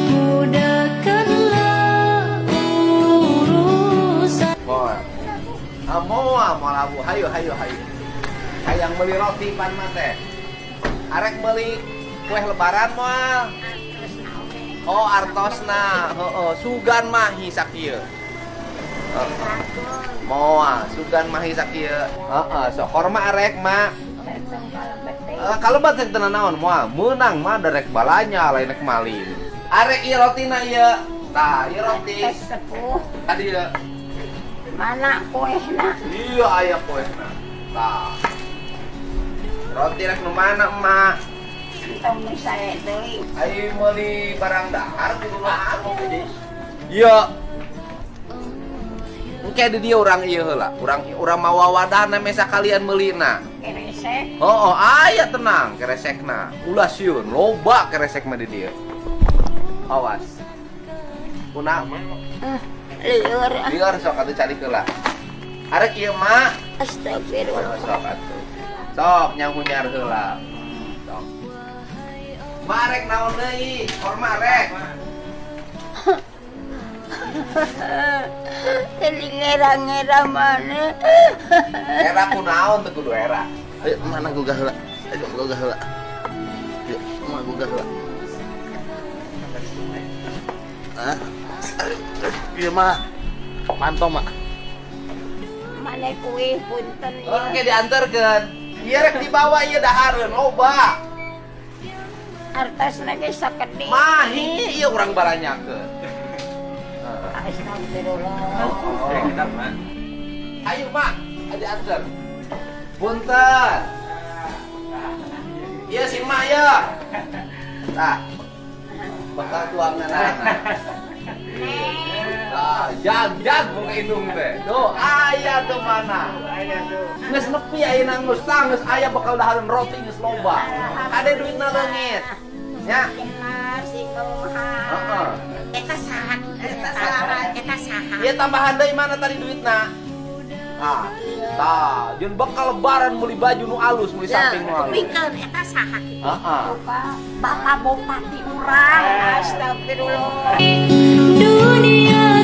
Mudahkanlah urusan. Mau labu, hayu. Hayang beli roti pan mate. Arek beli kue lebaran moal. Oh artosna, sugan mahi sakieu. Moal, sugan mahi sakieu. So horma arek mah. Kalau batek tenan naon moal, meunang mah derek balanya lain rek malin. Arek ieu rotina ieu. Tah, ieu roti. Tadi ieu. Mana kuehna? Iya aya kuehna. Tah. Roti rek nu mana emak? Tong misalnya deui. Ayo meuli barang dahar di rumah anu geus. Iya. Engke di dieu urang ieu heula. Urang mawa wadahna mesa kalian meulina. Keresek. Aya tenang keresekna. Ulah sieun loba keresek mah di dieu. Awas. Kunaha mah? Liur. Liur sok atuh cari heula. Arek ieu mah. Astagfirullah. Sok atuh. Sok nyahunyar heula. Sok. Marek naon deui? Horma rek. Jadi ngera-ngera mana? Era kunaon teh kudu era. Ayo mana gugah heula. Ayo gugah heula. Ayo mana gugah heula. Hah? Ieu mah pantong mah. Mana kue punten Oke diantarkeun. Ieu rek dibawa ieu dahareun loba. Artas lagi sakedi. Mahi ieu urang baranyakeun. Astagfirullah. Ayo mak, ada antar. Punten. Iya si mak ya. Tah. Bakal tuangan anak. Tah, jag buka indung teh. Tuh, aya tuh mana? Geus nepi ayeuna geus geus aya bakal dahareun roti geus loba. Ade duitna leungit. Nya. Jelas singkel mahal. Heeh. Eta saha? Ieu tambahan deui mana tadi duitna? Ah, tah, jeung bakal lebaran meuli baju nu alus, meuli samping nu alus. Pikeun eta saha? Heeh. Bapak bupati urang. Astagfirullah. Dunia